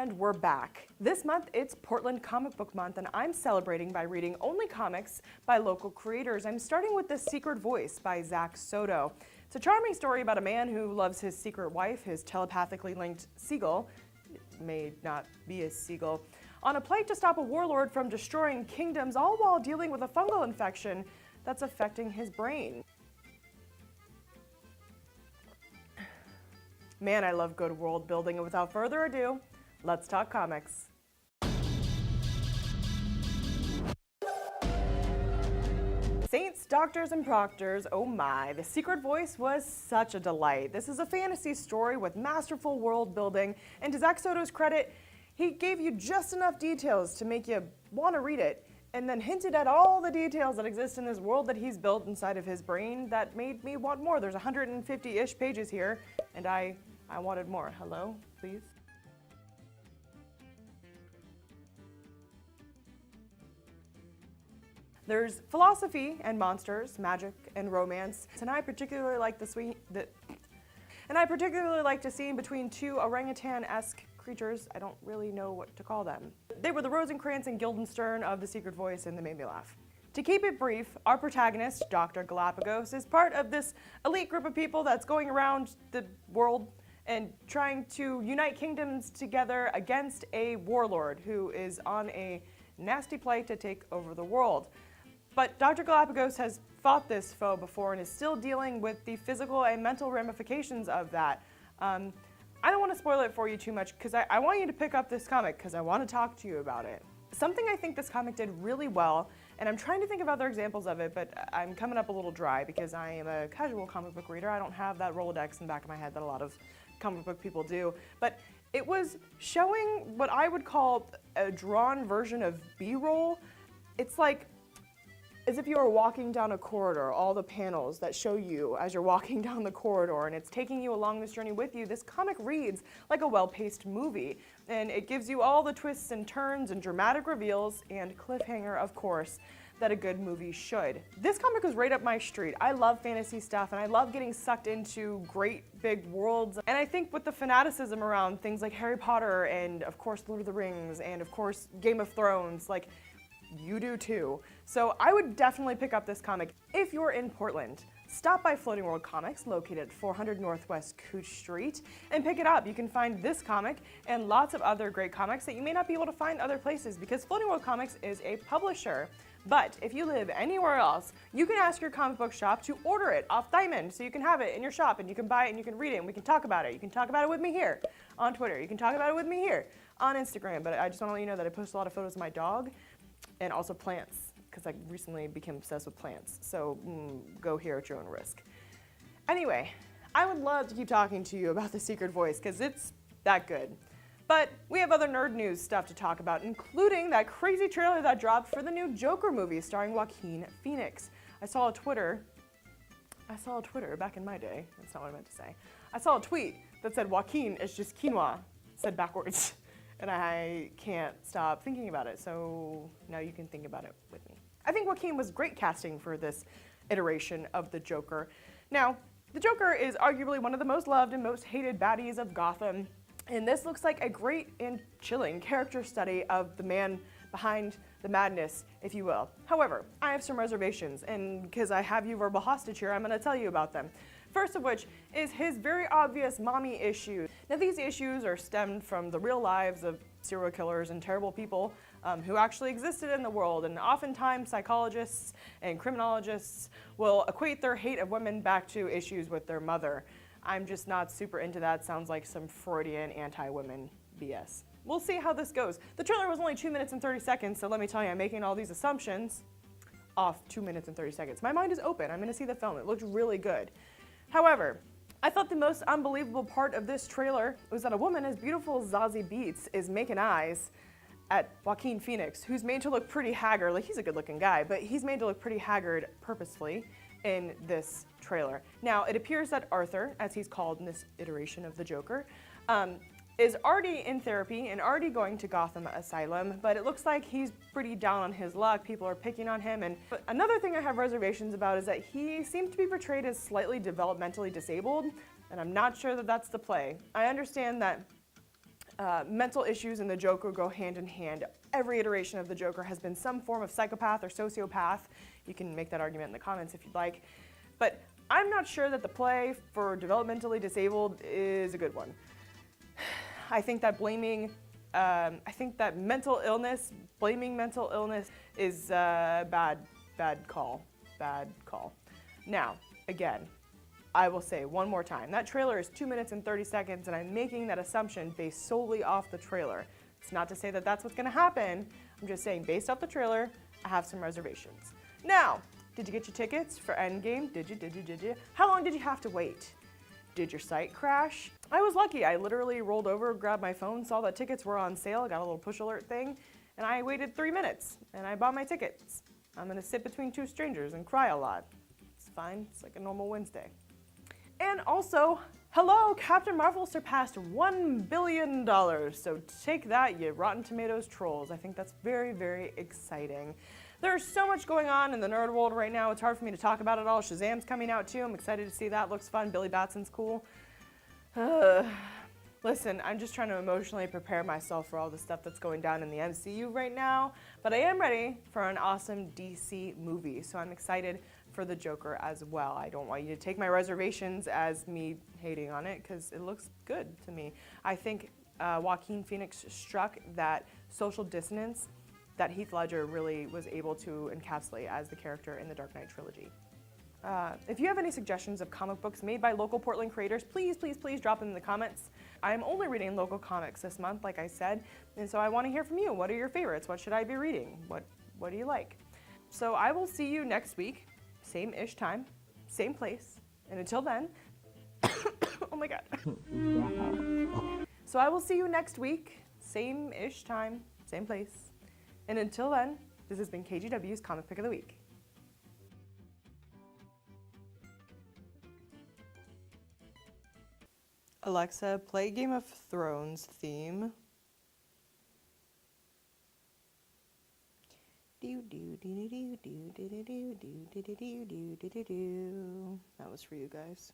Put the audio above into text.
And we're back. This month, it's Portland Comic Book Month, and I'm celebrating by reading only comics by local creators. I'm starting with The Secret Voice by Zack Soto. It's a charming story about a man who loves his secret wife, his telepathically linked seagull, it may not be a seagull, on a plight to stop a warlord from destroying kingdoms, all while dealing with a fungal infection that's affecting his brain. Man, I love good world building, and without further ado, let's talk comics. Saints, doctors, and proctors, oh my, The Secret Voice was such a delight. This is a fantasy story with masterful world building, and to Zack Soto's credit, he gave you just enough details to make you want to read it, and then hinted at all the details that exist in this world that he's built inside of his brain that made me want more. There's 150-ish pages here, and I wanted more. Hello, please? There's philosophy and monsters, magic and romance, and I particularly like the scene between two orangutan-esque creatures. I don't really know what to call them. They were the Rosencrantz and Guildenstern of The Secret Voice, and they made me laugh. To keep it brief, our protagonist, Dr. Galapagos, is part of this elite group of people that's going around the world and trying to unite kingdoms together against a warlord who is on a nasty plight to take over the world. But Dr. Galapagos has fought this foe before and is still dealing with the physical and mental ramifications of that. I don't want to spoil it for you too much because I want you to pick up this comic because I want to talk to you about it. Something I think this comic did really well, and I'm trying to think of other examples of it, but I'm coming up a little dry because I am a casual comic book reader. I don't have that Rolodex in the back of my head that a lot of comic book people do. But it was showing what I would call a drawn version of B-roll. It's like as if you were walking down a corridor, all the panels that show you as you're walking down the corridor, and it's taking you along this journey with you. This comic reads like a well-paced movie, and it gives you all the twists and turns and dramatic reveals and cliffhanger, of course, that a good movie should. This comic was right up my street. I love fantasy stuff, and I love getting sucked into great big worlds. And I think with the fanaticism around things like Harry Potter and, of course, Lord of the Rings and, of course, Game of Thrones, like, you do too. So I would definitely pick up this comic. If you're in Portland, stop by Floating World Comics, located at 400 Northwest Cooch Street, and pick it up. You can find this comic and lots of other great comics that you may not be able to find other places because Floating World Comics is a publisher. But if you live anywhere else, you can ask your comic book shop to order it off Diamond so you can have it in your shop and you can buy it and you can read it and we can talk about it. You can talk about it with me here on Twitter. You can talk about it with me here on Instagram. But I just want to let you know that I post a lot of photos of my dog and also plants, because I recently became obsessed with plants. So go here at your own risk. Anyway, I would love to keep talking to you about The Secret Voice, because it's that good. But we have other nerd news stuff to talk about, including that crazy trailer that dropped for the new Joker movie starring Joaquin Phoenix. I saw a Twitter back in my day, that's not what I meant to say. I saw a tweet that said Joaquin is just quinoa, said backwards. And I can't stop thinking about it, so now you can think about it with me. I think Joaquin was great casting for this iteration of the Joker. Now, the Joker is arguably one of the most loved and most hated baddies of Gotham, and this looks like a great and chilling character study of the man behind the madness, if you will. However, I have some reservations, and because I have you verbal hostage here, I'm going to tell you about them. First of which is his very obvious mommy issues. Now these issues are stemmed from the real lives of serial killers and terrible people who actually existed in the world, and oftentimes psychologists and criminologists will equate their hate of women back to issues with their mother. I'm just not super into that. Sounds like some Freudian anti-women BS. We'll see how this goes. The trailer was only 2 minutes and 30 seconds, so let me tell you, I'm making all these assumptions off 2 minutes and 30 seconds. My mind is open. I'm going to see the film. It looked really good. However, I thought the most unbelievable part of this trailer was that a woman as beautiful as Zazie Beetz is making eyes at Joaquin Phoenix, who's made to look pretty haggard. Like, he's a good-looking guy, but he's made to look pretty haggard purposefully in this trailer. Now, it appears that Arthur, as he's called in this iteration of the Joker, is already in therapy and already going to Gotham Asylum, but it looks like he's pretty down on his luck. People are picking on him. But another thing I have reservations about is that he seems to be portrayed as slightly developmentally disabled, and I'm not sure that that's the play. I understand that Mental issues and the Joker go hand in hand. Every iteration of the Joker has been some form of psychopath or sociopath. You can make that argument in the comments if you'd like. But I'm not sure that the play for developmentally disabled is a good one. I think that blaming mental illness is a bad call. Now, again, I will say one more time, that trailer is 2 minutes and 30 seconds, and I'm making that assumption based solely off the trailer. It's not to say that that's what's gonna happen. I'm just saying based off the trailer, I have some reservations. Now, did you get your tickets for Endgame? Did you? How long did you have to wait? Did your site crash? I was lucky. I literally rolled over, grabbed my phone, saw that tickets were on sale, got a little push alert thing, and I waited 3 minutes, and I bought my tickets. I'm gonna sit between two strangers and cry a lot. It's fine, it's like a normal Wednesday. And also, hello, Captain Marvel surpassed $1 billion. So take that, you Rotten Tomatoes trolls. I think that's very, very exciting. There's so much going on in the nerd world right now. It's hard for me to talk about it all. Shazam's coming out too. I'm excited to see that. Looks fun. Billy Batson's cool. Listen, I'm just trying to emotionally prepare myself for all the stuff that's going down in the MCU right now. But I am ready for an awesome DC movie. So I'm excited for the Joker as well. I don't want you to take my reservations as me hating on it because it looks good to me. I think Joaquin Phoenix struck that social dissonance that Heath Ledger really was able to encapsulate as the character in the Dark Knight trilogy. If you have any suggestions of comic books made by local Portland creators, please drop them in the comments. I'm only reading local comics this month, like I said, and so I want to hear from you. What are your favorites? What should I be reading? What do you like? So I will see you next week, same-ish time, same place, and until then, oh my god. So I will see you next week, same-ish time, same place, and until then, this has been KGW's Comic Pick of the Week. Alexa, play Game of Thrones theme. That was for you guys.